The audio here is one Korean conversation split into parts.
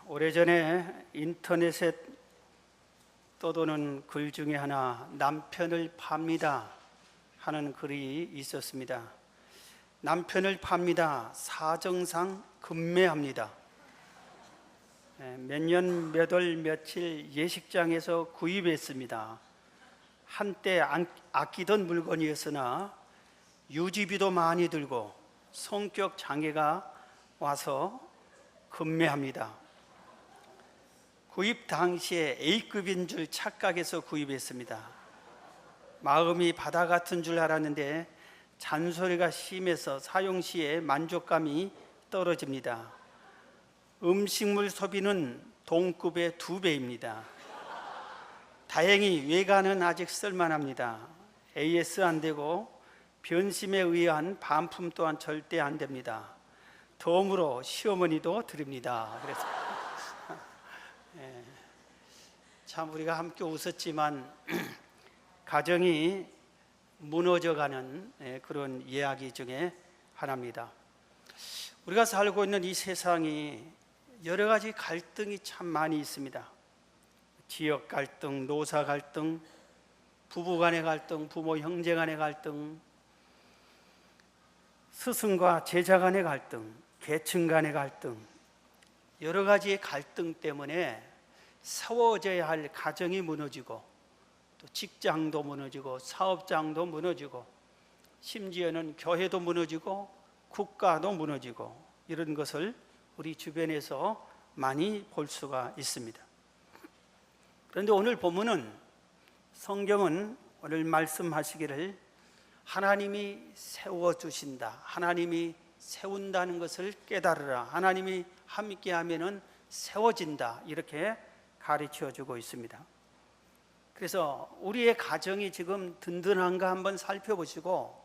오래전에 인터넷에 떠도는 글 중에 하나, 남편을 팝니다 하는 글이 있었습니다. 남편을 팝니다. 사정상 급매합니다. 몇 년 몇 월 며칠 예식장에서 구입했습니다. 한때 아끼던 물건이었으나 유지비도 많이 들고 성격 장애가 와서 급매합니다. 구입 당시에 A급인 줄 착각해서 구입했습니다. 마음이 바다 같은 줄 알았는데 잔소리가 심해서 사용 시에 만족감이 떨어집니다. 음식물 소비는 동급의 2배입니다. 다행히 외관은 아직 쓸만합니다. AS 안 되고 변심에 의한 반품 또한 절대 안 됩니다. 덤으로 시어머니도 드립니다. 그래서 참 우리가 함께 웃었지만 가정이 무너져가는 그런 이야기 중에 하나입니다. 우리가 살고 있는 이 세상이 여러 가지 갈등이 참 많이 있습니다. 지역 갈등, 노사 갈등, 부부 간의 갈등, 부모 형제 간의 갈등, 스승과 제자 간의 갈등, 계층 간의 갈등, 여러 가지의 갈등 때문에 세워져야 할 가정이 무너지고 또 직장도 무너지고 사업장도 무너지고 심지어는 교회도 무너지고 국가도 무너지고 이런 것을 우리 주변에서 많이 볼 수가 있습니다. 그런데 오늘 본문은 성경은 오늘 말씀하시기를 하나님이 세워주신다, 하나님이 세운다는 것을 깨달으라, 하나님이 함께 하면은 세워진다, 이렇게 가르쳐 주고 있습니다. 그래서 우리의 가정이 지금 든든한가 한번 살펴보시고,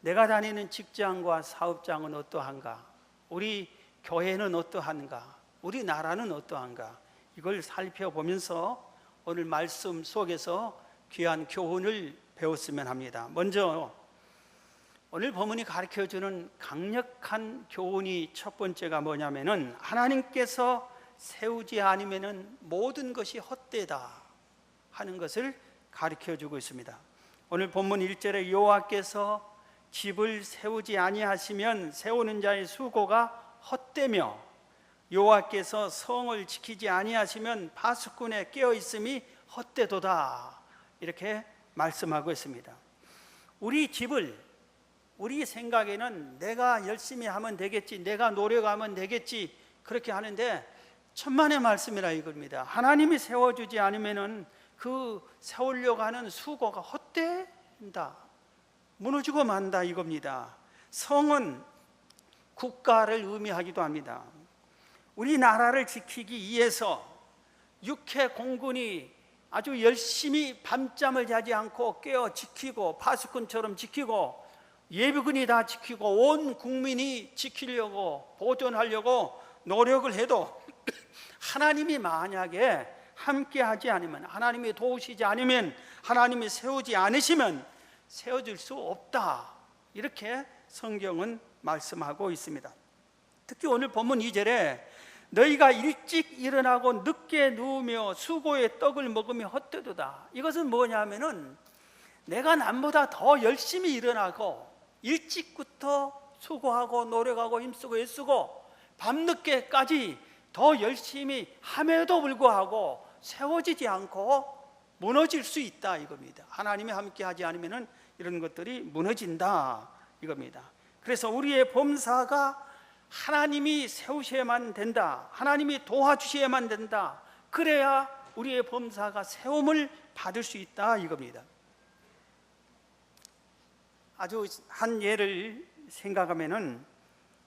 내가 다니는 직장과 사업장은 어떠한가, 우리 교회는 어떠한가, 우리 나라는 어떠한가, 이걸 살펴보면서 오늘 말씀 속에서 귀한 교훈을 배웠으면 합니다. 먼저 오늘 본문이 가르쳐주는 강력한 교훈이 첫 번째가 뭐냐면은 하나님께서 세우지 않으면은 모든 것이 헛되다 하는 것을 가르쳐주고 있습니다. 오늘 본문 1절에 여호와께서 집을 세우지 아니하시면 세우는 자의 수고가 헛되며 여호와께서 성을 지키지 아니하시면 파수꾼의 깨어있음이 헛되도다, 이렇게 말씀하고 있습니다. 우리 집을 우리 생각에는 내가 열심히 하면 되겠지, 내가 노력하면 되겠지, 그렇게 하는데 천만의 말씀이라 이겁니다. 하나님이 세워주지 않으면 그 세우려고 하는 수고가 헛된다, 무너지고 만다, 이겁니다. 성은 국가를 의미하기도 합니다. 우리나라를 지키기 위해서 육해 공군이 아주 열심히 밤잠을 자지 않고 깨어 지키고 파수꾼처럼 지키고 예비군이 다 지키고 온 국민이 지키려고 보존하려고 노력을 해도 하나님이 만약에 함께하지 않으면, 하나님이 도우시지 않으면, 하나님이 세우지 않으시면 세워질 수 없다, 이렇게 성경은 말씀하고 있습니다. 특히 오늘 본문 2절에 너희가 일찍 일어나고 늦게 누우며 수고의 떡을 먹으며 헛되도다, 이것은 뭐냐면은 내가 남보다 더 열심히 일어나고 일찍부터 수고하고 노력하고 힘쓰고 애쓰고 밤늦게까지 더 열심히 함에도 불구하고 세워지지 않고 무너질 수 있다, 이겁니다. 하나님이 함께 하지 않으면 이런 것들이 무너진다, 이겁니다. 그래서 우리의 범사가 하나님이 세우셔야만 된다, 하나님이 도와주셔야만 된다, 그래야 우리의 범사가 세움을 받을 수 있다, 이겁니다. 아주 한 예를 생각하면은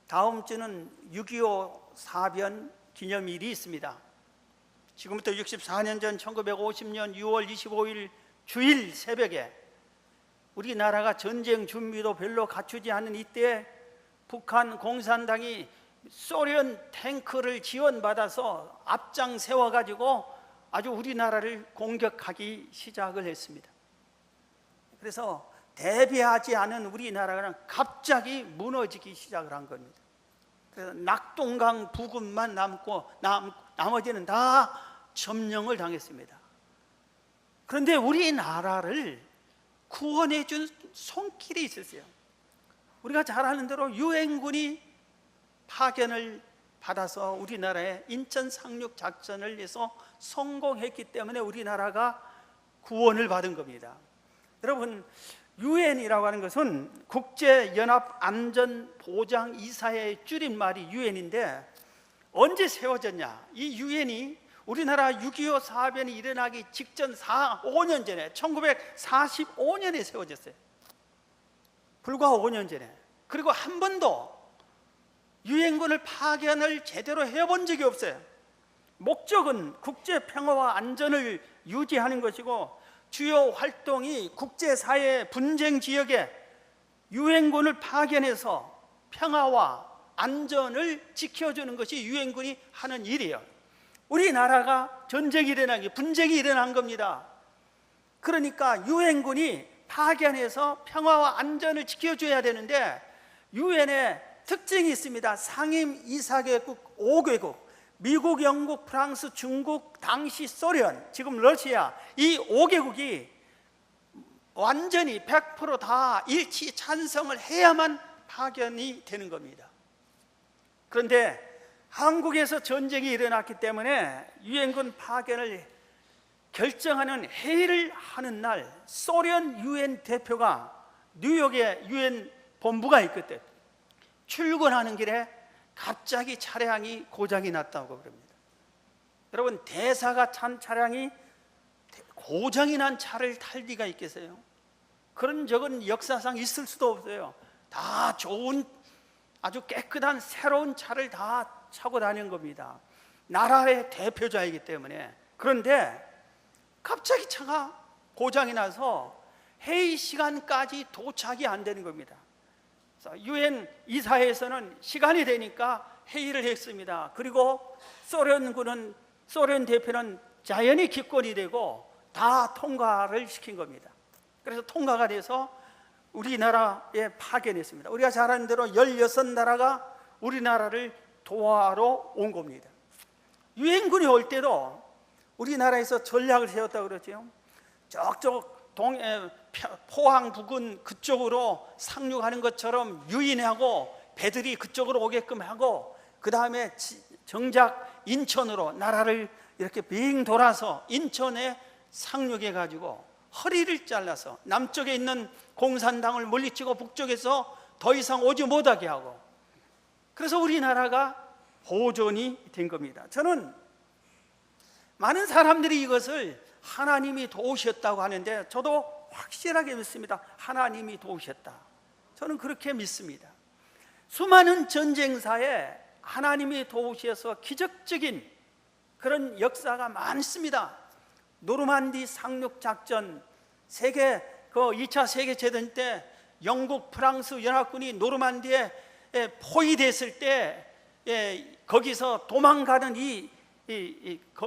다음 주는 6.25 사변 기념일이 있습니다. 지금부터 64년 전 1950년 6월 25일 주일 새벽에 우리나라가 전쟁 준비도 별로 갖추지 않은 이때 북한 공산당이 소련 탱크를 지원받아서 앞장 세워가지고 아주 우리나라를 공격하기 시작을 했습니다. 그래서 대비하지 않은 우리나라가 갑자기 무너지기 시작을 한 겁니다. 그래서 낙동강 부근만 남고 나머지는 다 점령을 당했습니다. 그런데 우리나라를 구원해 준 손길이 있었어요. 우리가 잘 아는 대로 유엔군이 파견을 받아서 우리나라에 인천 상륙 작전을 해서 성공했기 때문에 우리나라가 구원을 받은 겁니다. 여러분, 유엔이라고 하는 것은 국제연합안전보장이사회의 줄임말이 유엔인데 언제 세워졌냐? 이 유엔이 우리나라 6.25 사변이 일어나기 직전 5년 전에 1945년에 세워졌어요. 불과 5년 전에. 그리고 한 번도 유엔군을 파견을 제대로 해본 적이 없어요. 목적은 국제 평화와 안전을 유지하는 것이고 주요 활동이 국제사회 분쟁 지역에 유엔군을 파견해서 평화와 안전을 지켜주는 것이 유엔군이 하는 일이에요. 우리나라가 전쟁이 일어나기, 분쟁이 일어난 겁니다. 그러니까 유엔군이 파견해서 평화와 안전을 지켜줘야 되는데 유엔에 특징이 있습니다. 상임 이사개국 5개국, 미국, 영국, 프랑스, 중국, 당시 소련, 지금 러시아, 이 5개국이 완전히 100% 다 일치 찬성을 해야만 파견이 되는 겁니다. 그런데 한국에서 전쟁이 일어났기 때문에 유엔군 파견을 결정하는 회의를 하는 날 소련 유엔 대표가 뉴욕에 유엔 본부가 있거든. 출근하는 길에 갑자기 차량이 고장이 났다고 그럽니다. 여러분, 대사가 탄 차량이 고장이 난 차를 탈 리가 있겠어요? 그런 적은 역사상 있을 수도 없어요. 다 좋은 아주 깨끗한 새로운 차를 다 차고 다니는 겁니다. 나라의 대표자이기 때문에. 그런데 갑자기 차가 고장이 나서 회의 시간까지 도착이 안 되는 겁니다. 유엔 이사회에서는 시간이 되니까 회의를 했습니다. 그리고 소련 대표는 자연히 기권이 되고 다 통과를 시킨 겁니다. 그래서 통과가 돼서 우리나라에 파견했습니다. 우리가 잘 아는 대로 16나라가 우리나라를 도와러 온 겁니다. 유엔군이 올 때도 우리나라에서 전략을 세웠다고 그러죠. 저쪽 포항 부근 그쪽으로 상륙하는 것처럼 유인하고 배들이 그쪽으로 오게끔 하고, 그 다음에 정작 인천으로 나라를 이렇게 빙 돌아서 인천에 상륙해 가지고 허리를 잘라서 남쪽에 있는 공산당을 물리치고 북쪽에서 더 이상 오지 못하게 하고, 그래서 우리나라가 보존이 된 겁니다. 저는 많은 사람들이 이것을 하나님이 도우셨다고 하는데 저도 확실하게 믿습니다. 하나님이 도우셨다. 저는 그렇게 믿습니다. 수많은 전쟁사에 하나님이 도우셔서 기적적인 그런 역사가 많습니다. 노르만디 상륙작전, 2차 세계대전 때 영국, 프랑스 연합군이 노르만디에 포위됐을 때 거기서 도망가는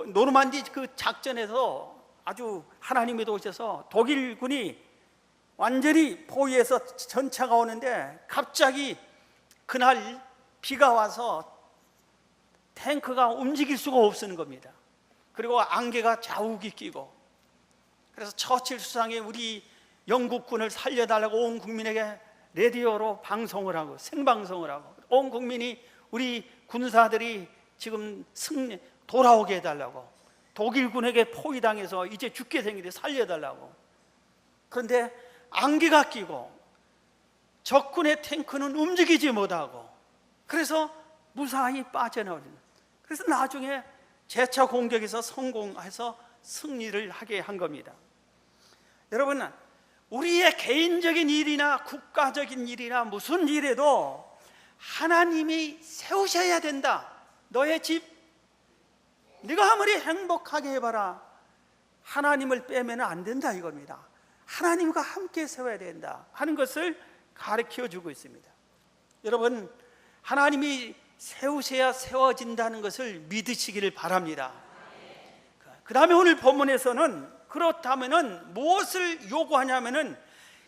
노르만디 그 작전에서 아주 하나님이 도우셔서 독일군이 완전히 포위해서 전차가 오는데 갑자기 그날 비가 와서 탱크가 움직일 수가 없는 겁니다. 그리고 안개가 자욱이 끼고, 그래서 처칠 수상이 우리 영국군을 살려달라고 온 국민에게 라디오로 방송을 하고 생방송을 하고 온 국민이 우리 군사들이 지금 돌아오게 해달라고, 독일군에게 포위당해서 이제 죽게 생기는데 살려달라고. 그런데 안개가 끼고 적군의 탱크는 움직이지 못하고, 그래서 무사히 빠져나오는. 그래서 나중에 재차 공격에서 성공해서 승리를 하게 한 겁니다. 여러분, 우리의 개인적인 일이나 국가적인 일이나 무슨 일에도 하나님이 세우셔야 된다. 너의 집, 네가 아무리 행복하게 해봐라, 하나님을 빼면 안 된다 이겁니다. 하나님과 함께 세워야 된다 하는 것을 가르쳐 주고 있습니다. 여러분, 하나님이 세우셔야 세워진다는 것을 믿으시기를 바랍니다. 그 다음에 오늘 본문에서는 그렇다면은 무엇을 요구하냐면은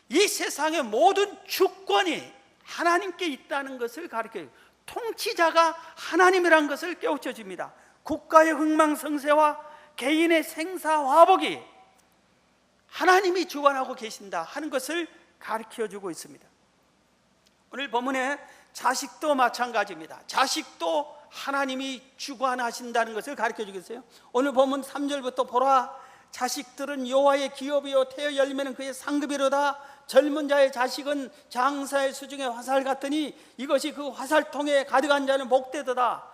이 세상의 모든 주권이 하나님께 있다는 것을 가르쳐요. 통치자가 하나님이라는 것을 깨우쳐 줍니다. 국가의 흥망성쇠와 개인의 생사화복이 하나님이 주관하고 계신다 하는 것을 가르쳐 주고 있습니다. 오늘 본문에 자식도 마찬가지입니다. 자식도 하나님이 주관하신다는 것을 가르쳐 주겠어요. 오늘 본문 3절부터 보라, 자식들은 여호와의 기업이요 태어 열매는 그의 상급이로다. 젊은 자의 자식은 장사의 수중의 화살 같으니 이것이 그 화살통에 가득한 자는 복되도다.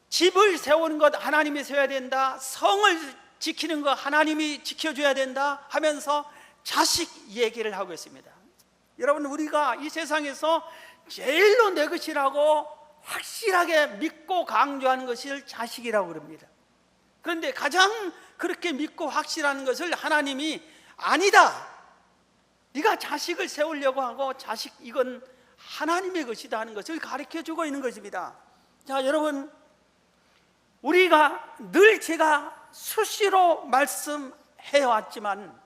집을 세우는 것 하나님이 세워야 된다. 성을 지키는 것 하나님이 지켜줘야 된다 하면서 자식 얘기를 하고 있습니다. 여러분, 우리가 이 세상에서 제일로 내 것이라고 확실하게 믿고 강조하는 것을 자식이라고 그럽니다. 그런데 가장 그렇게 믿고 확실한 것을 하나님이 아니다, 네가 자식을 세우려고 하고 자식 이건 하나님의 것이다 하는 것을 가르쳐주고 있는 것입니다. 자, 여러분, 우리가 늘 제가 수시로 말씀해왔지만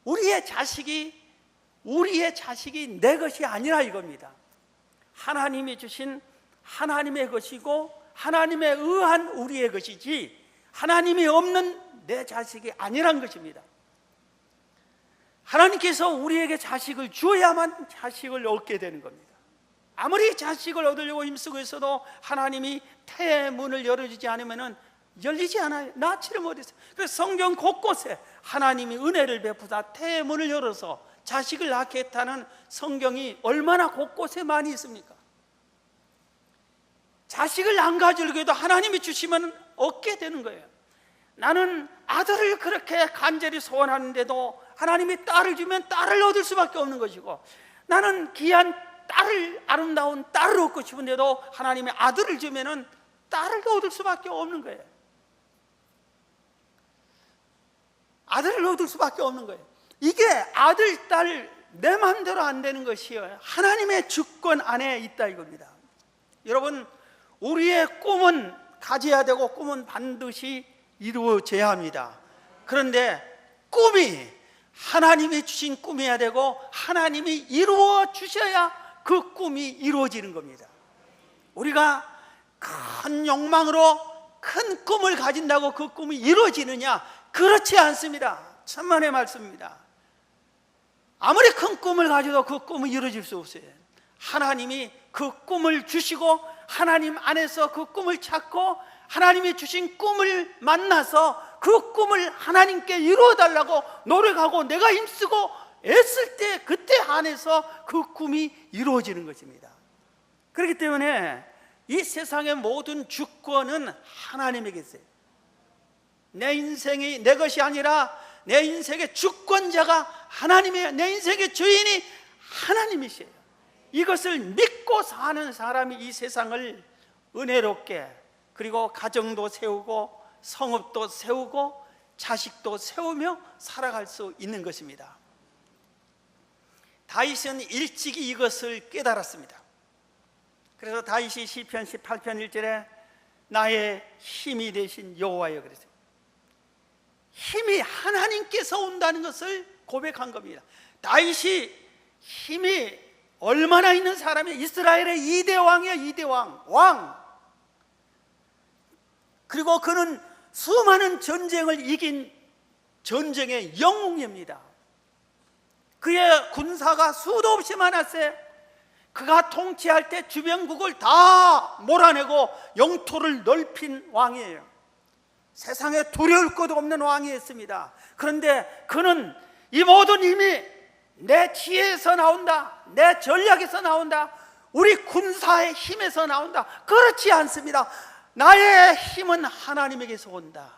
우리의 자식이 내 것이 아니라 이겁니다. 하나님이 주신 하나님의 것이고 하나님에 의한 우리의 것이지 하나님이 없는 내 자식이 아니란 것입니다. 하나님께서 우리에게 자식을 주어야만 자식을 얻게 되는 겁니다. 아무리 자식을 얻으려고 힘쓰고 있어도 하나님이 태의 문을 열어주지 않으면 열리지 않아요. 낳지를 못했어요. 그래서 성경 곳곳에 하나님이 은혜를 베푸사 태의 문을 열어서 자식을 낳게 했다는 성경이 얼마나 곳곳에 많이 있습니까? 자식을 안 가지려고 해도 하나님이 주시면 얻게 되는 거예요. 나는 아들을 그렇게 간절히 소원하는데도 하나님이 딸을 주면 딸을 얻을 수밖에 없는 것이고, 나는 귀한 딸을, 아름다운 딸을 얻고 싶은데도 하나님이 아들을 주면 딸을 얻을 수밖에 없는 거예요. 아들을 얻을 수밖에 없는 거예요. 이게 아들, 딸 내 마음대로 안 되는 것이요, 하나님의 주권 안에 있다 이겁니다. 여러분, 우리의 꿈은 가져야 되고 꿈은 반드시 이루어져야 합니다. 그런데 꿈이 하나님이 주신 꿈이어야 되고 하나님이 이루어 주셔야 그 꿈이 이루어지는 겁니다. 우리가 큰 욕망으로 큰 꿈을 가진다고 그 꿈이 이루어지느냐? 그렇지 않습니다. 천만의 말씀입니다. 아무리 큰 꿈을 가져도 그 꿈은 이루어질 수 없어요. 하나님이 그 꿈을 주시고 하나님 안에서 그 꿈을 찾고 하나님이 주신 꿈을 만나서 그 꿈을 하나님께 이루어달라고 노력하고 내가 힘쓰고 애쓸 때 그때 안에서 그 꿈이 이루어지는 것입니다. 그렇기 때문에 이 세상의 모든 주권은 하나님에게 있어요. 내 인생이 내 것이 아니라 내 인생의 주권자가 하나님이에요. 내 인생의 주인이 하나님이세요. 이것을 믿고 사는 사람이 이 세상을 은혜롭게, 그리고 가정도 세우고 성읍도 세우고 자식도 세우며 살아갈 수 있는 것입니다. 다윗은 일찍이 이것을 깨달았습니다. 그래서 다윗이 시편 18편 1절에 나의 힘이 되신 여호와여 그랬어요. 힘이 하나님께서 온다는 것을 고백한 겁니다. 다윗이 힘이 얼마나 있는 사람이에요. 이스라엘의 2대 왕이에요. 2대 왕. 그리고 그는 수많은 전쟁을 이긴 전쟁의 영웅입니다. 그의 군사가 수도 없이 많았어요. 그가 통치할 때 주변국을 다 몰아내고 영토를 넓힌 왕이에요. 세상에 두려울 것 없는 왕이었습니다. 그런데 그는 이 모든 힘이 내 지혜에서 나온다, 내 전략에서 나온다, 우리 군사의 힘에서 나온다, 그렇지 않습니다. 나의 힘은 하나님에게서 온다.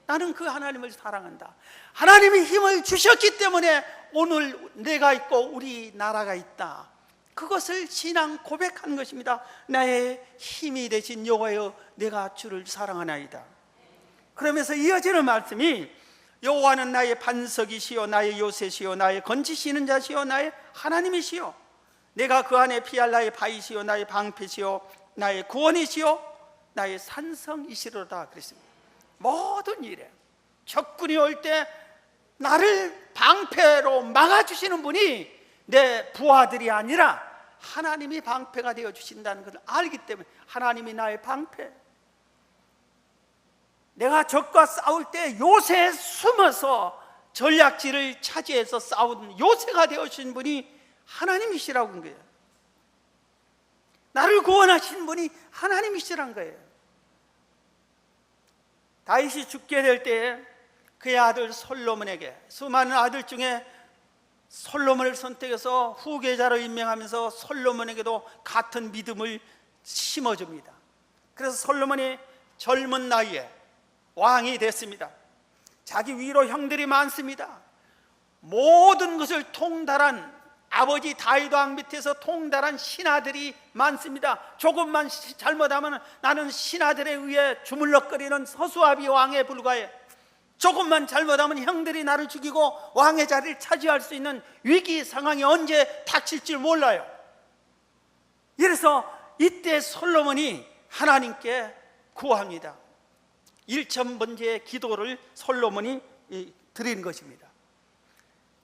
나는 그 하나님을 사랑한다. 하나님이 힘을 주셨기 때문에 오늘 내가 있고 우리 나라가 있다. 그것을 신앙 고백한 것입니다. 나의 힘이 되신 여호와여 내가 주를 사랑하나이다. 그러면서 이어지는 말씀이 여호와는 나의 반석이시요 나의 요새시요 나의 건지시는 자시요 나의 하나님이시요 내가 그 안에 피할 나의 바위시요 나의 방패시요 나의 구원이시요 나의 산성이시로다 그랬습니다. 모든 일에 적군이 올 때 나를 방패로 막아주시는 분이 내 부하들이 아니라 하나님이 방패가 되어 주신다는 것을 알기 때문에 하나님이 나의 방패. 내가 적과 싸울 때 요새에 숨어서 전략지를 차지해서 싸운 요새가 되어주신 분이 하나님이시라고 한 거예요. 나를 구원하신 분이 하나님이시란 거예요. 다윗이 죽게 될 때에 그의 아들 솔로몬에게, 수많은 아들 중에 솔로몬을 선택해서 후계자로 임명하면서 솔로몬에게도 같은 믿음을 심어줍니다. 그래서 솔로몬이 젊은 나이에 왕이 됐습니다. 자기 위로 형들이 많습니다. 모든 것을 통달한, 아버지 다윗 왕 밑에서 통달한 신하들이 많습니다. 조금만 잘못하면 나는 신하들에 의해 주물럭거리는 서수아비 왕에 불과해. 조금만 잘못하면 형들이 나를 죽이고 왕의 자리를 차지할 수 있는 위기 상황이 언제 닥칠지 몰라요. 이래서 이때 솔로몬이 하나님께 구합니다. 1000번째의 기도를 솔로몬이 드린 것입니다.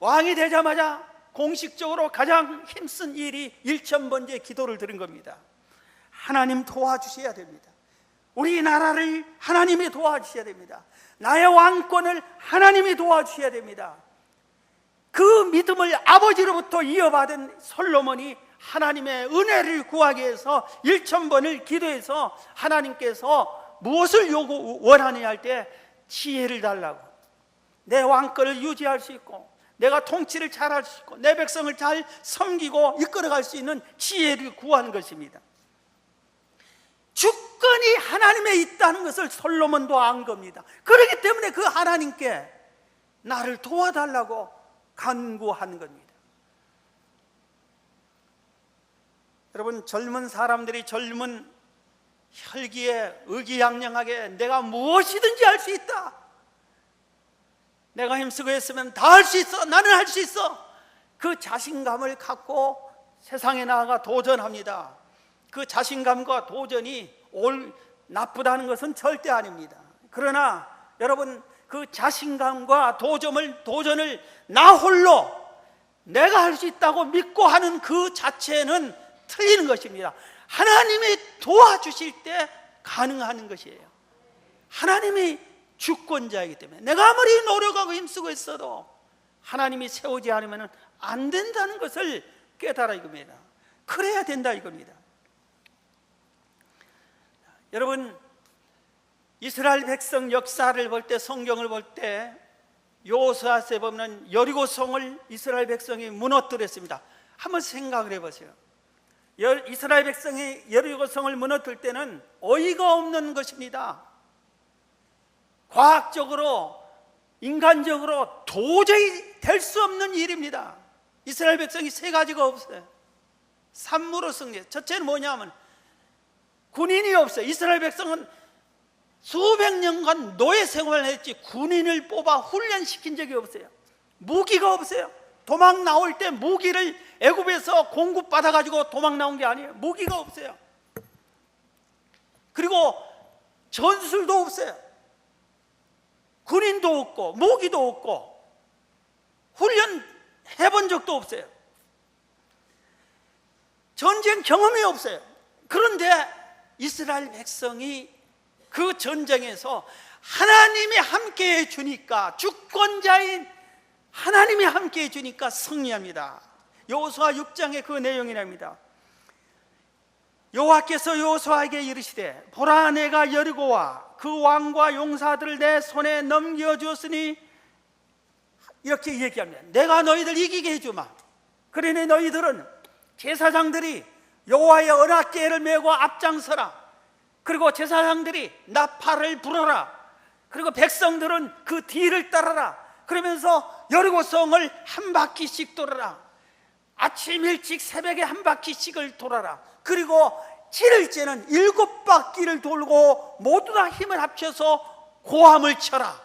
왕이 되자마자 공식적으로 가장 힘쓴 일이 1000번째 기도를 드린 겁니다. 하나님 도와주셔야 됩니다. 우리나라를 하나님이 도와주셔야 됩니다. 나의 왕권을 하나님이 도와주셔야 됩니다. 그 믿음을 아버지로부터 이어받은 솔로몬이 하나님의 은혜를 구하기 위해서 1000번을 기도해서 하나님께서 무엇을 원하느냐 할 때 지혜를 달라고, 내 왕권을 유지할 수 있고 내가 통치를 잘할 수 있고 내 백성을 잘 섬기고 이끌어갈 수 있는 지혜를 구하는 것입니다. 주권이 하나님에 있다는 것을 솔로몬도 안 겁니다. 그렇기 때문에 그 하나님께 나를 도와달라고 간구하는 겁니다. 여러분, 젊은 사람들이 젊은 혈기에 의기양양하게 내가 무엇이든지 할 수 있다, 내가 힘쓰고 했으면 다 할 수 있어, 나는 할 수 있어, 그 자신감을 갖고 세상에 나아가 도전합니다. 그 자신감과 도전이 나쁘다는 것은 절대 아닙니다. 그러나 여러분, 그 자신감과 도전을 나 홀로 내가 할 수 있다고 믿고 하는 그 자체는 틀리는 것입니다. 하나님이 도와주실 때 가능한 것이에요. 하나님이 주권자이기 때문에 내가 아무리 노력하고 힘쓰고 있어도 하나님이 세우지 않으면 안 된다는 것을 깨달아 이겁니다. 그래야 된다 이겁니다. 여러분, 이스라엘 백성 역사를 볼 때, 성경을 볼 때 여호수아서에 보면 여리고성을 이스라엘 백성이 무너뜨렸습니다. 한번 생각을 해보세요. 이스라엘 백성이 여리고성을 무너뜨릴 때는 어이가 없는 것입니다. 과학적으로, 인간적으로 도저히 될 수 없는 일입니다. 이스라엘 백성이 세 가지가 없어요. 산무로 승리. 첫째는 뭐냐면 군인이 없어요. 이스라엘 백성은 수백 년간 노예 생활을 했지 군인을 뽑아 훈련시킨 적이 없어요. 무기가 없어요. 도망 나올 때 무기를 애굽에서 공급받아 가지고 도망 나온 게 아니에요. 무기가 없어요. 그리고 전술도 없어요. 군인도 없고 무기도 없고 훈련 해본 적도 없어요. 전쟁 경험이 없어요. 그런데 이스라엘 백성이 그 전쟁에서 하나님이 함께 해주니까, 주권자인 하나님이 함께 해주니까 승리합니다. 여호수아 6장의 그 내용이랍니다. 여호와께서 여호수아에게 이르시되, 보라, 내가 여리고와 그 왕과 용사들을 내 손에 넘겨주었으니, 이렇게 얘기합니다. 내가 너희들 이기게 해주마. 그러니 너희들은 제사장들이 여호와의 언약궤를 메고 앞장서라. 그리고 제사장들이 나팔을 불어라. 그리고 백성들은 그 뒤를 따라라. 그러면서 여리고성을 한 바퀴씩 돌아라. 아침 일찍 새벽에 한 바퀴씩을 돌아라. 그리고 7일째는 7바퀴를 돌고 모두 다 힘을 합쳐서 고함을 쳐라.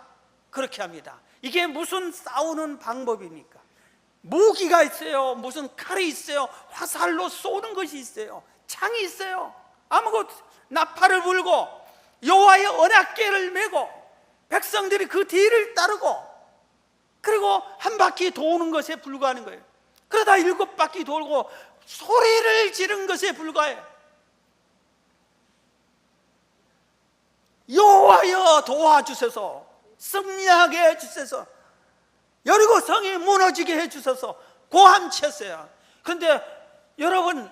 그렇게 합니다. 이게 무슨 싸우는 방법입니까? 무기가 있어요. 무슨 칼이 있어요. 화살로 쏘는 것이 있어요. 창이 있어요. 아무것도. 나팔을 불고 여호와의 언약궤를 메고 백성들이 그 뒤를 따르고, 그리고 한 바퀴 도는 것에 불과하는 거예요. 그러다 7바퀴 돌고 소리를 지른 것에 불과해. 여호와여 도와주소서, 승리하게 해주소서, 여리고 성이 무너지게 해주소서 고함쳤어요. 그런데 여러분,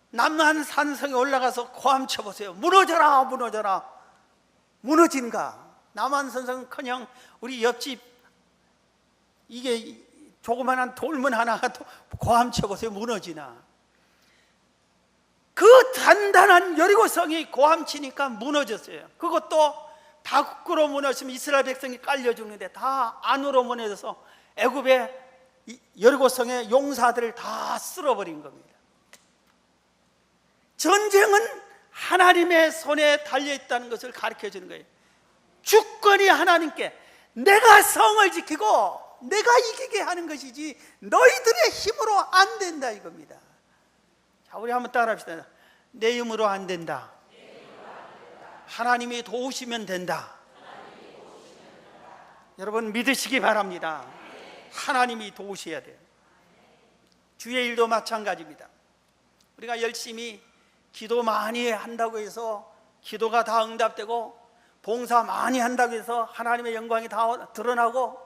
남한산성에 올라가서 고함쳐보세요. 무너져라 무너져라. 무너진가? 남한산성은커녕 우리 옆집 이게 조그만한 돌문 하나가 고함쳐보세요. 무너지나? 그 단단한 여리고성이 고함치니까 무너졌어요. 그것도 밖으로 무너지면 이스라엘 백성이 깔려 죽는데 다 안으로 무너져서 애굽의 여리고성의 용사들을 다 쓸어버린 겁니다. 전쟁은 하나님의 손에 달려있다는 것을 가르쳐 주는 거예요. 주권이 하나님께, 내가 성을 지키고 내가 이기게 하는 것이지 너희들의 힘으로 안 된다 이겁니다. 자, 우리 한번 따라 합시다. 내 힘으로 안 된다. 하나님이 도우시면 된다. 여러분 믿으시기 바랍니다. 하나님이 도우셔야 돼요. 주의 일도 마찬가지입니다. 우리가 열심히 기도 많이 한다고 해서 기도가 다 응답되고, 봉사 많이 한다고 해서 하나님의 영광이 다 드러나고,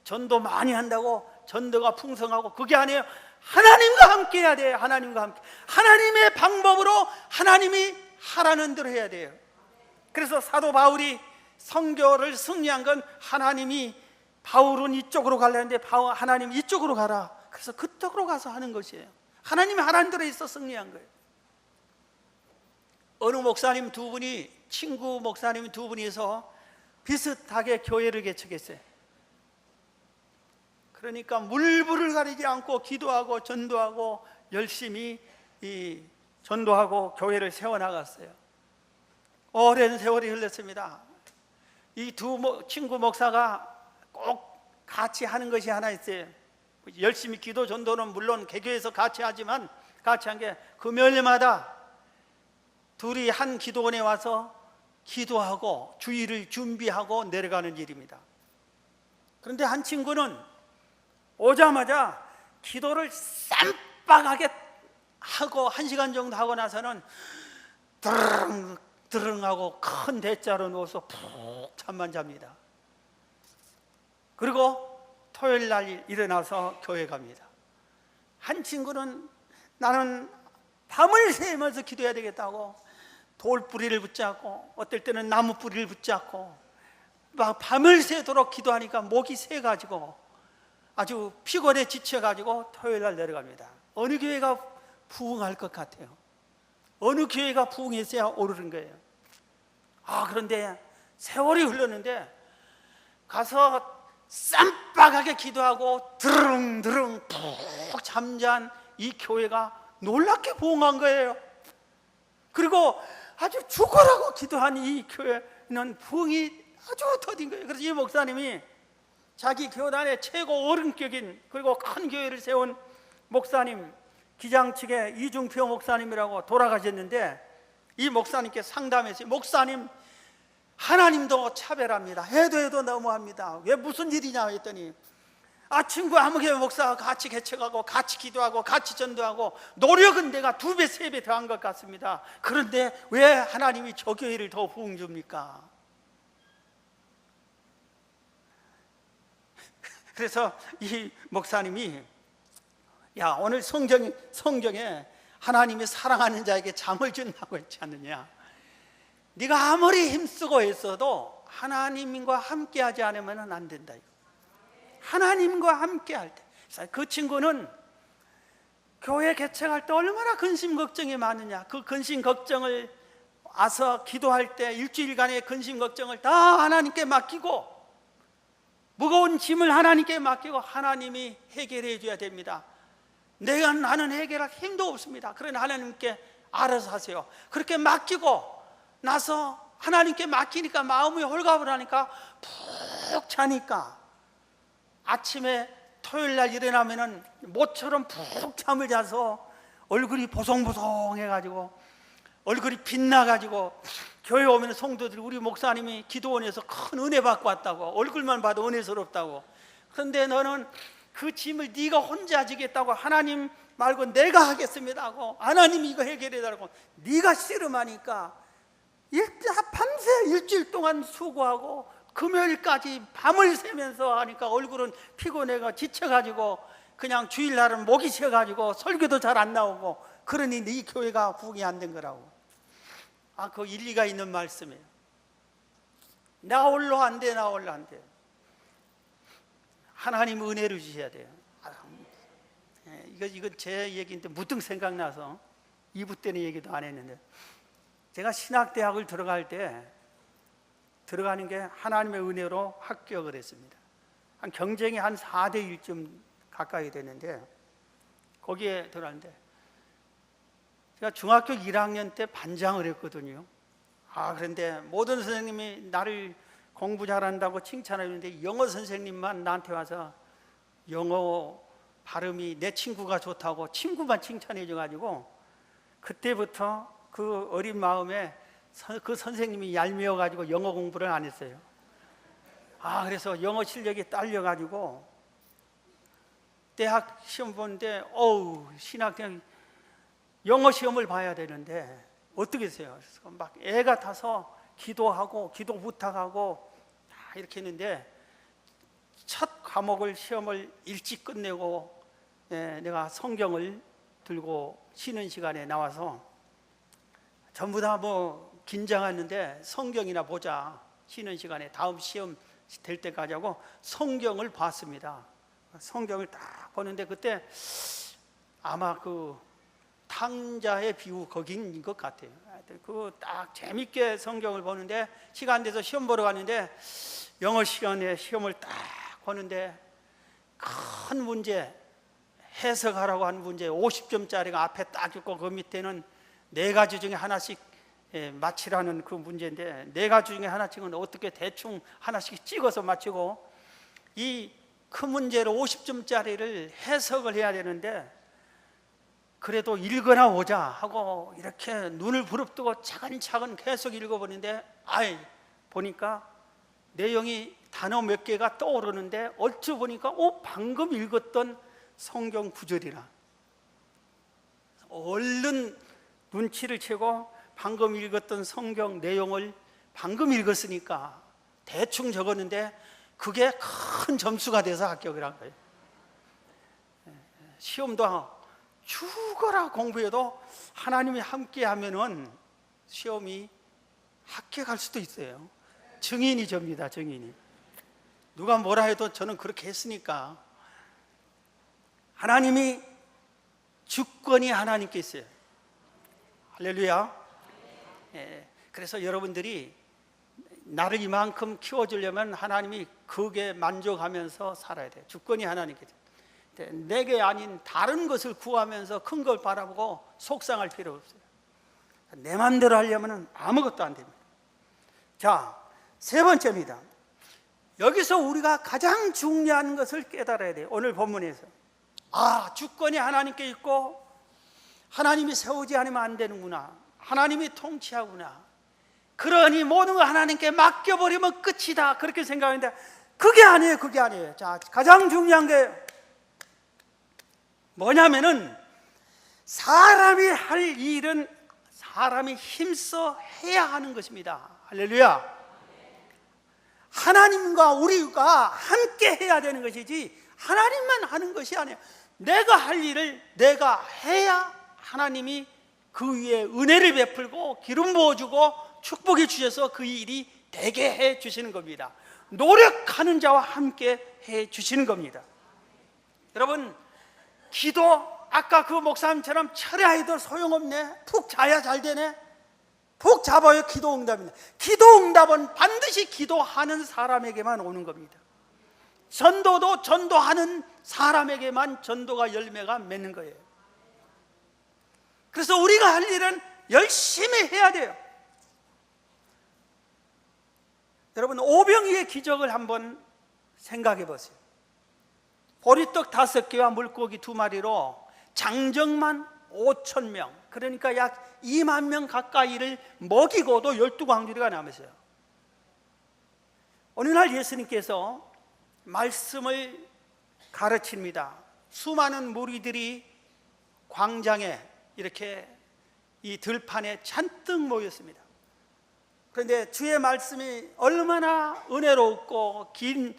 전도 많이 한다고 전도가 풍성하고, 그게 아니에요. 하나님과 함께 해야 돼요. 하나님과 함께, 하나님의 방법으로 하나님이 하라는 대로 해야 돼요. 그래서 사도 바울이 선교를 승리한 건 하나님이, 바울은 이쪽으로 가려는데 하나님 이쪽으로 가라, 그래서 그쪽으로 가서 하는 것이에요. 하나님이 하라는 대로 있어 승리한 거예요. 어느 목사님 두 분이, 친구 목사님 두 분이서 비슷하게 교회를 개척했어요. 그러니까 물불을 가리지 않고 기도하고 전도하고 열심히 전도하고 교회를 세워나갔어요. 오랜 세월이 흘렀습니다. 이 두 친구 목사가 꼭 같이 하는 것이 하나 있어요. 열심히 기도 전도는 물론 개교에서 같이 하지만, 같이 한 게 금요일마다 둘이 한 기도원에 와서 기도하고 주일을 준비하고 내려가는 일입니다. 그런데 한 친구는 오자마자 기도를 쌈박하게 하고 1시간 정도 하고 나서는 드릉하고 큰 대자로 누워서 푹 잠만 잡니다. 그리고 토요일 날 일어나서 교회 갑니다. 한 친구는 나는 밤을 새면서 기도해야 되겠다고 돌뿌리를 붙잡고, 어떨 때는 나무 뿌리를 붙잡고 막 밤을 새도록 기도하니까 목이 새가지고 아주 피곤해 지쳐가지고 토요일 날 내려갑니다. 어느 교회가 부흥할 것 같아요? 어느 교회가 부흥했어야 오르는 거예요. 그런데 세월이 흘렀는데 가서 쌈박하게 기도하고 드릉드릉 푹 잠잔 이 교회가 놀랍게 부흥한 거예요. 그리고 아주 죽어라고 기도한 이 교회는 부흥이 아주 더딘 거예요. 그래서 이 목사님이 자기 교단의 최고 어른격인, 그리고 큰 교회를 세운 목사님, 기장측의 이중표 목사님이라고 돌아가셨는데, 이 목사님께 상담했어요. 목사님, 하나님도 차별합니다. 해도 너무합니다. 왜 무슨 일이냐 했더니, 친구 아무개회 목사와 같이 개척하고 같이 기도하고 같이 전도하고 노력은 내가 2배 3배 더한 것 같습니다. 그런데 왜 하나님이 저 교회를 더 부흥 줍니까? 그래서 이 목사님이, 오늘 성경에 하나님이 사랑하는 자에게 잠을 준다고 했지 않느냐. 네가 아무리 힘쓰고 있어도 하나님과 함께 하지 않으면 안 된다. 하나님과 함께 할 때. 그 친구는 교회 개척할 때 얼마나 근심 걱정이 많으냐. 그 근심 걱정을 와서 기도할 때 일주일간의 근심 걱정을 다 하나님께 맡기고, 무거운 짐을 하나님께 맡기고 하나님이 해결해 줘야 됩니다. 나는 해결할 힘도 없습니다. 그러나 하나님께 알아서 하세요. 그렇게 맡기고 나서 하나님께 맡기니까 마음이 홀가분하니까 푹 자니까 아침에 토요일 날 일어나면은 모처럼 푹 잠을 자서 얼굴이 보송보송해가지고 얼굴이 빛나가지고 교회 오면 성도들이 우리 목사님이 기도원에서 큰 은혜 받고 왔다고, 얼굴만 봐도 은혜스럽다고. 그런데 너는 그 짐을 네가 혼자 지겠다고 하나님 말고 내가 하겠습니다 하고 하나님이 이거 해결해달라고 네가 씨름하니까 밤새 일주일 동안 수고하고 금요일까지 밤을 새면서 하니까 얼굴은 피곤해가 지쳐가지고 그냥 주일날은 목이 쉬어가지고 설교도 잘 안 나오고 그러니 네 교회가 부흥이 안 된 거라고. 그 일리가 있는 말씀이에요. 나 홀로 안 돼, 나 홀로 안 돼. 하나님 은혜를 주셔야 돼요. 이건 제 얘기인데 무등 생각나서 2부 때는 얘기도 안 했는데, 제가 신학대학을 들어갈 때 들어가는 게 하나님의 은혜로 합격을 했습니다. 경쟁이 한 4대 1쯤 가까이 되는데, 거기에 들어갔는데 제가 중학교 1학년 때 반장을 했거든요. 그런데 모든 선생님이 나를 공부 잘한다고 칭찬하는데 영어 선생님만 나한테 와서 영어 발음이 내 친구가 좋다고 친구만 칭찬해 줘가지고, 그때부터 그 어린 마음에 그 선생님이 얄미워가지고 영어 공부를 안 했어요. 그래서 영어 실력이 딸려가지고 대학 시험 보는데 신학대학 영어 시험을 봐야 되는데 어떻게 했어요? 그래서 막 애가 타서 기도하고 기도 부탁하고 이렇게 했는데, 첫 과목을 시험을 일찍 끝내고 내가 성경을 들고 쉬는 시간에 나와서 전부 다 긴장했는데 성경이나 보자, 쉬는 시간에 다음 시험 될 때까지 하고 성경을 봤습니다. 성경을 딱 보는데 그때 아마 그 탕자의 비유 거긴 것 같아요. 그 딱 재밌게 성경을 보는데 시간 돼서 시험 보러 갔는데 영어 시간에 시험을 딱 보는데 큰 문제, 해석하라고 하는 문제 50점짜리가 앞에 딱 있고 그 밑에는 4가지 중에 하나씩 맞히라는 그 문제인데, 4가지 중에 하나씩은 어떻게 대충 하나씩 찍어서 맞히고 이 큰 문제로 50점짜리를 해석을 해야 되는데, 그래도 읽거나 오자 하고 이렇게 눈을 부릅뜨고 차근차근 계속 읽어보는데 보니까 내용이 단어 몇 개가 떠오르는데 얼추 보니까 방금 읽었던 성경 구절이라. 얼른 눈치를 채고 방금 읽었던 성경 내용을 방금 읽었으니까 대충 적었는데 그게 큰 점수가 돼서 합격을 한 거예요. 시험도 죽어라 공부해도 하나님이 함께 하면은 시험이 합격할 수도 있어요. 증인이 접니다. 증인이. 누가 뭐라 해도 저는 그렇게 했으니까. 하나님이 주권이 하나님께 있어요. 할렐루야. 그래서 여러분들이 나를 이만큼 키워주려면 하나님이 그게 만족하면서 살아야 돼요. 주권이 하나님께 있어요. 내게 아닌 다른 것을 구하면서 큰 걸 바라보고 속상할 필요 없어요. 내 마음대로 하려면 아무것도 안 됩니다. 자, 3번째입니다. 여기서 우리가 가장 중요한 것을 깨달아야 돼요. 오늘 본문에서 주권이 하나님께 있고 하나님이 세우지 않으면 안 되는구나, 하나님이 통치하구나, 그러니 모든 걸 하나님께 맡겨버리면 끝이다, 그렇게 생각하는데 그게 아니에요. 그게 아니에요. 자, 가장 중요한 게 뭐냐면은 사람이 할 일은 사람이 힘써 해야 하는 것입니다. 할렐루야. 하나님과 우리가 함께 해야 되는 것이지 하나님만 하는 것이 아니에요. 내가 할 일을 내가 해야 하나님이 그 위에 은혜를 베풀고 기름 부어주고 축복해 주셔서 그 일이 되게 해 주시는 겁니다. 노력하는 자와 함께 해 주시는 겁니다. 여러분, 기도, 아까 그 목사님처럼 철야해도 소용없네, 푹 자야 잘 되네, 푹 잡아야 기도 응답입니다. 기도 응답은 반드시 기도하는 사람에게만 오는 겁니다. 전도도 전도하는 사람에게만 전도가 열매가 맺는 거예요. 그래서 우리가 할 일은 열심히 해야 돼요. 여러분, 오병이의 기적을 한번 생각해 보세요. 보리떡 5개와 물고기 2마리로 장정만 5,000명, 그러니까 약 2만 명 가까이를 먹이고도 12광주리가 남으세요. 어느 날 예수님께서 말씀을 가르칩니다. 수많은 무리들이 광장에 이렇게 이 들판에 잔뜩 모였습니다. 그런데 주의 말씀이 얼마나 은혜롭고 긴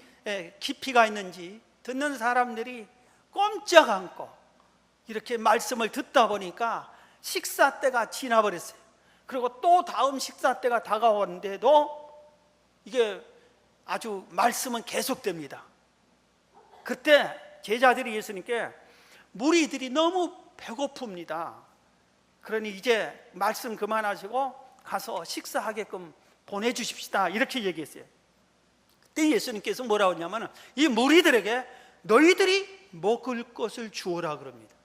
깊이가 있는지 듣는 사람들이 꼼짝 않고 이렇게 말씀을 듣다 보니까 식사 때가 지나버렸어요. 그리고 또 다음 식사 때가 다가오는데도 이게 아주 말씀은 계속됩니다. 그때 제자들이 예수님께 무리들이 너무 배고픕니다. 그러니 이제 말씀 그만하시고 가서 식사하게끔 보내주십시다, 이렇게 얘기했어요. 그때 예수님께서 뭐라고 했냐면 이 무리들에게 너희들이 먹을 것을 주어라 그럽니다.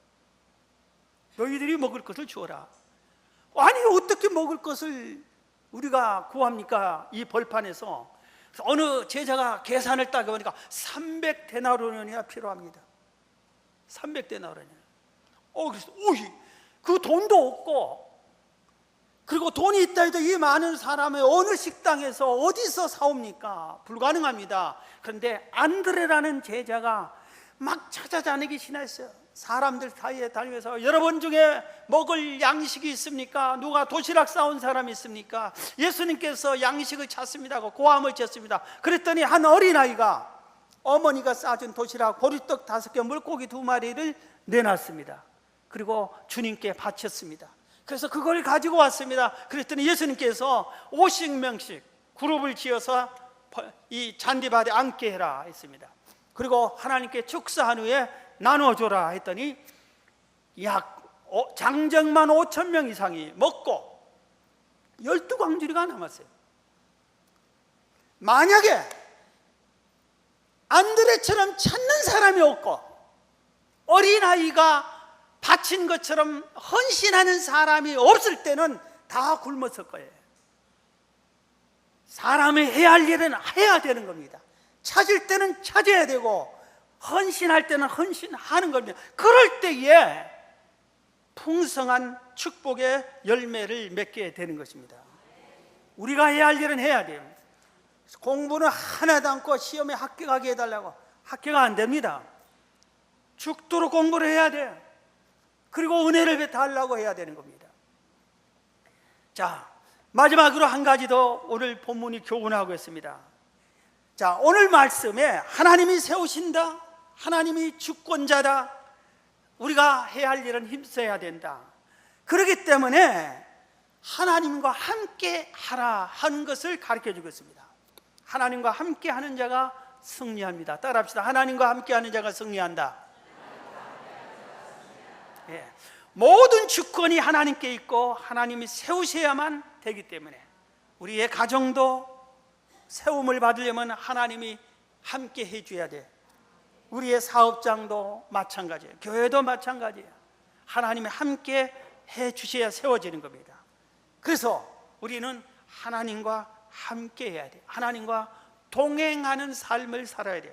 너희들이 먹을 것을 주어라. 아니 어떻게 먹을 것을 우리가 구합니까? 이 벌판에서. 어느 제자가 계산을 딱 해보니까 300데나리온이나 필요합니다. 300데나리온. 그래서 그 돈도 없고, 그리고 돈이 있다 해도 이 많은 사람의 어느 식당에서 어디서 사옵니까? 불가능합니다. 그런데 안드레라는 제자가 막 찾아다니기 시작했어요. 사람들 사이에 다니면서 여러분 중에 먹을 양식이 있습니까? 누가 도시락 싸온 사람이 있습니까? 예수님께서 양식을 찾습니다 하고 고함을 쳤습니다. 그랬더니 한 어린아이가 어머니가 싸준 도시락 보리떡 5개, 물고기 2마리를 내놨습니다. 그리고 주님께 바쳤습니다. 그래서 그걸 가지고 왔습니다. 그랬더니 예수님께서 50명씩 그룹을 지어서 이 잔디밭에 앉게 해라 했습니다. 그리고 하나님께 축사한 후에 나눠줘라 했더니 약 장정만 5,000명 이상이 먹고 12광주리가 남았어요. 만약에 안드레처럼 찾는 사람이 없고 어린아이가 바친 것처럼 헌신하는 사람이 없을 때는 다 굶었을 거예요. 사람이 해야 할 일은 해야 되는 겁니다. 찾을 때는 찾아야 되고 헌신할 때는 헌신하는 겁니다. 그럴 때에 풍성한 축복의 열매를 맺게 되는 것입니다. 우리가 해야 할 일은 해야 돼요. 공부는 하나도 않고 시험에 합격하게 해달라고 합격 안 됩니다. 죽도록 공부를 해야 돼요. 그리고 은혜를 베달라고 해야 되는 겁니다. 자, 마지막으로 한 가지 더 오늘 본문이 교훈하고 있습니다. 자, 오늘 말씀에 하나님이 세우신다, 하나님이 주권자다, 우리가 해야 할 일은 힘써야 된다. 그렇기 때문에 하나님과 함께 하라 하는 것을 가르쳐 주고 있습니다. 하나님과 함께 하는 자가 승리합니다. 따라합시다. 하나님과 함께 하는 자가 승리한다. 모든 주권이 하나님께 있고 하나님이 세우셔야만 되기 때문에 우리의 가정도 세움을 받으려면 하나님이 함께 해줘야 돼. 우리의 사업장도 마찬가지예요. 교회도 마찬가지예요. 하나님이 함께 해주셔야 세워지는 겁니다. 그래서 우리는 하나님과 함께 해야 돼요. 하나님과 동행하는 삶을 살아야 돼요.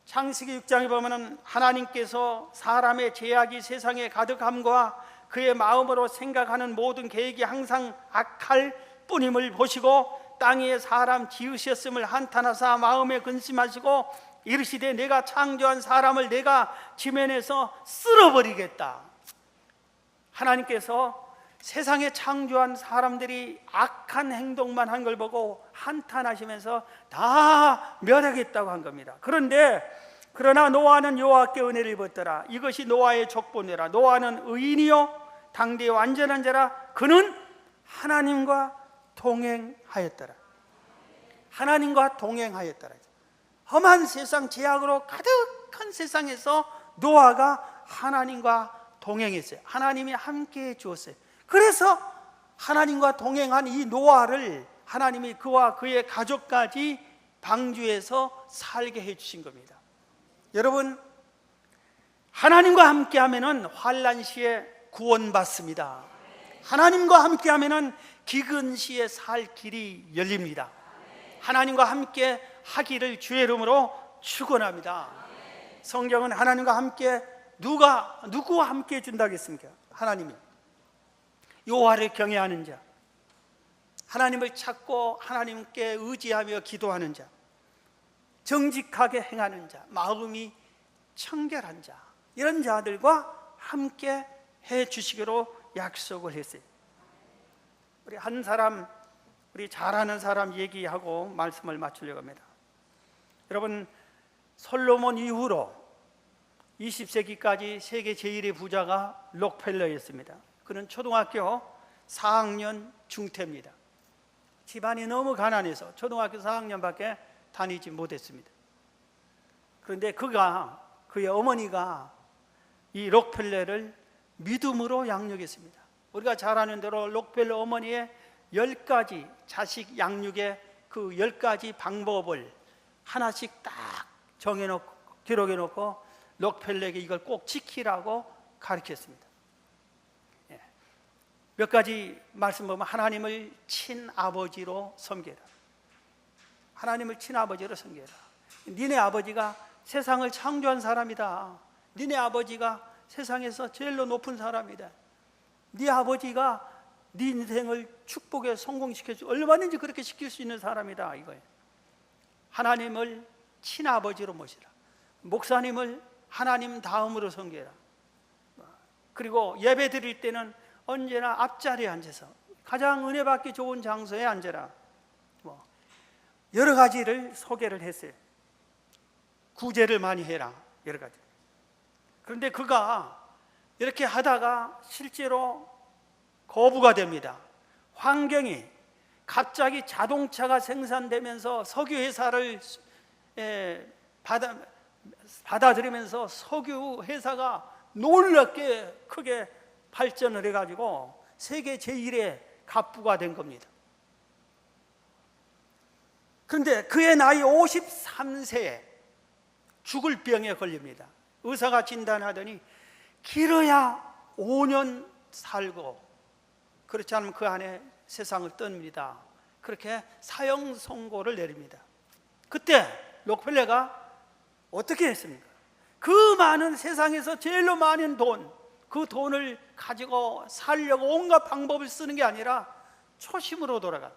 창세기 6장에 보면 하나님께서 사람의 죄악이 세상에 가득함과 그의 마음으로 생각하는 모든 계획이 항상 악할 뿐임을 보시고 땅 위에 사람 지으셨음을 한탄하사 마음에 근심하시고 이르시되 내가 창조한 사람을 내가 지면에서 쓸어버리겠다. 하나님께서 세상에 창조한 사람들이 악한 행동만 한 걸 보고 한탄하시면서 다 멸하겠다고 한 겁니다. 그러나 노아는 여호와께 은혜를 입었더라. 이것이 노아의 족보니라. 노아는 의인이요 당대의 완전한 자라. 그는 하나님과 동행하였더라. 하나님과 동행하였더라. 험한 세상, 죄악으로 가득한 세상에서 노아가 하나님과 동행했어요. 하나님이 함께 해 주었어요. 그래서 하나님과 동행한 이 노아를 하나님이 그와 그의 가족까지 방주에서 살게 해 주신 겁니다. 여러분, 하나님과 함께 하면은 환난 시에 구원받습니다. 하나님과 함께 하면은 기근 시에 살 길이 열립니다. 하나님과 함께 하기를 주의 이름으로 축원합니다. 성경은 하나님과 함께 누구와 함께 해준다고 했습니까? 하나님이 여호와를 경외하는 자, 하나님을 찾고 하나님께 의지하며 기도하는 자, 정직하게 행하는 자, 마음이 청결한 자, 이런 자들과 함께 해 주시기로 약속을 했어요. 우리 한 사람, 우리 잘하는 사람 얘기하고 말씀을 마치려고 합니다. 여러분, 솔로몬 이후로 20세기까지 세계 제1의 부자가 록펠러였습니다. 그는 초등학교 4학년 중퇴입니다. 집안이 너무 가난해서 초등학교 4학년밖에 다니지 못했습니다. 그런데 그의 어머니가 이 록펠러를 믿음으로 양육했습니다. 우리가 잘 아는 대로 록펠러 어머니의 10가지 자식 양육의 그 10가지 방법을 하나씩 딱 정해놓고 기록해놓고 록펠러에게 이걸 꼭 지키라고 가르쳤습니다. 몇 가지 말씀 보면 하나님을 친아버지로 섬겨라. 하나님을 친아버지로 섬겨라. 니네 아버지가 세상을 창조한 사람이다. 니네 아버지가 세상에서 제일로 높은 사람이다. 네 아버지가 네 인생을 축복에 성공시켜주 얼마든지 그렇게 시킬 수 있는 사람이다 이거예요. 하나님을 친아버지로 모시라. 목사님을 하나님 다음으로 섬겨라. 그리고 예배 드릴 때는 언제나 앞자리에 앉아서 가장 은혜 받기 좋은 장소에 앉아라. 여러 가지를 소개를 했어요. 구제를 많이 해라. 여러 가지. 그런데 그가 이렇게 하다가 실제로 거부가 됩니다. 환경이 갑자기 자동차가 생산되면서 석유 회사를 받아들이면서 석유 회사가 놀랍게 크게 발전을 해가지고 세계 제1의 갑부가 된 겁니다. 그런데 그의 나이 53세에 죽을 병에 걸립니다. 의사가 진단하더니 길어야 5년 살고 그렇지 않으면 그 안에 세상을 떱니다. 그렇게 사형 선고를 내립니다. 그때 록펠러가 어떻게 했습니까? 그 많은 세상에서 제일로 많은 돈, 그 돈을 가지고 살려고 온갖 방법을 쓰는 게 아니라 초심으로 돌아가.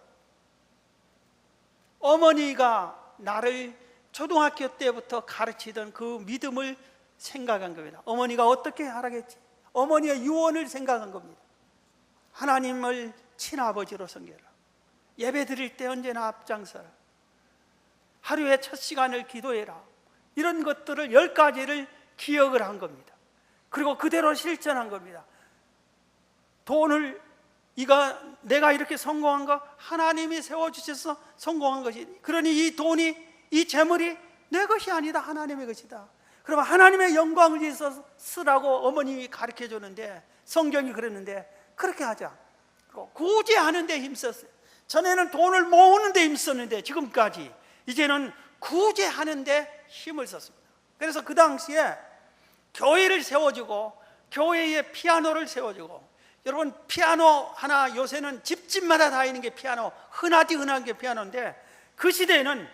어머니가 나를 초등학교 때부터 가르치던 그 믿음을 생각한 겁니다. 어머니가 어떻게 하라겠지? 어머니의 유언을 생각한 겁니다. 하나님을 친아버지로 섬겨라. 예배 드릴 때 언제나 앞장서라. 하루에 첫 시간을 기도해라. 이런 것들을 10가지를 기억을 한 겁니다. 그리고 그대로 실천한 겁니다. 돈을 내가 이렇게 성공한 거 하나님이 세워주셔서 성공한 것이, 그러니 이 돈이, 이 재물이 내 것이 아니다, 하나님의 것이다. 그러면 하나님의 영광을 위해서 쓰라고 어머님이 가르쳐 줬는데, 성경이 그랬는데 그렇게 하자. 구제하는 데 힘썼어요. 전에는 돈을 모으는 데 힘썼는데 지금까지 이제는 구제하는 데 힘을 썼습니다. 그래서 그 당시에 교회를 세워주고 교회에 피아노를 세워주고, 여러분 피아노 하나 요새는 집집마다 다 있는 게 피아노, 흔한 게 피아노인데 그 시대에는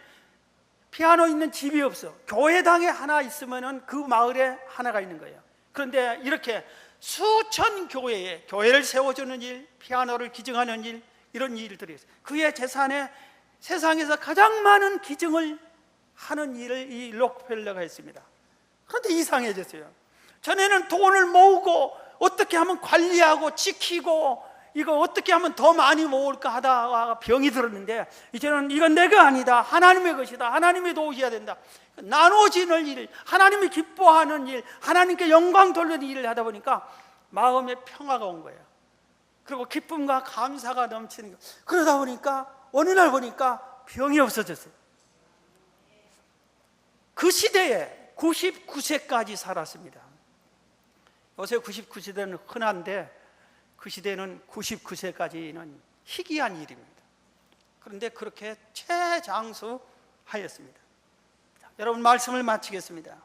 피아노 있는 집이 없어. 교회당에 하나 있으면은 그 마을에 하나가 있는 거예요. 그런데 이렇게 수천 교회를 세워주는 일, 피아노를 기증하는 일, 이런 일들이 있어요. 그의 재산에 세상에서 가장 많은 기증을 하는 일을 이 록펠러가 했습니다. 그런데 이상해졌어요. 전에는 돈을 모으고 어떻게 하면 관리하고 지키고 이거 어떻게 하면 더 많이 모을까 하다가 병이 들었는데, 이제는 이건 내가 아니다, 하나님의 것이다, 하나님이 도우셔야 된다. 나눠지는 일, 하나님이 기뻐하는 일, 하나님께 영광 돌리는 일을 하다 보니까 마음에 평화가 온 거예요. 그리고 기쁨과 감사가 넘치는 거예요. 그러다 보니까 어느 날 보니까 병이 없어졌어요. 그 시대에 99세까지 살았습니다. 요새 99세는 흔한데 그 시대는 99세까지는 희귀한 일입니다. 그런데 그렇게 최장수하였습니다. 여러분, 말씀을 마치겠습니다.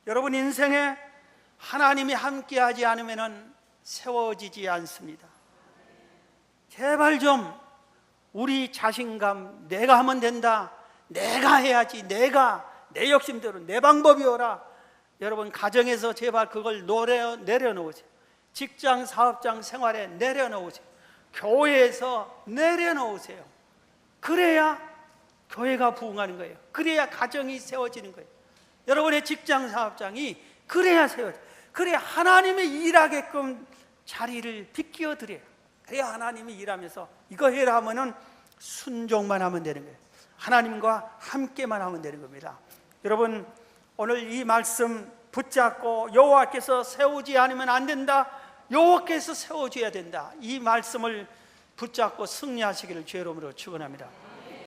여러분, 인생에 하나님이 함께하지 않으면 세워지지 않습니다. 제발 좀 우리 자신감, 내가 하면 된다, 내가 해야지, 내 욕심대로 내 방법이오라. 여러분, 가정에서 제발 그걸 내려놓으세요. 직장, 사업장 생활에 내려놓으세요. 교회에서 내려놓으세요. 그래야 교회가 부흥하는 거예요. 그래야 가정이 세워지는 거예요. 여러분의 직장, 사업장이 그래야 세워져요. 그래 하나님이 일하게끔 자리를 비끼어 드려요. 그래야 하나님이 일하면서 이거 해라 하면은 순종만 하면 되는 거예요. 하나님과 함께만 하면 되는 겁니다. 여러분, 오늘 이 말씀 붙잡고 여호와께서 세우지 않으면 안 된다, 여호와께서 세워줘야 된다, 이 말씀을 붙잡고 승리하시기를 주의 이름으로 축원합니다.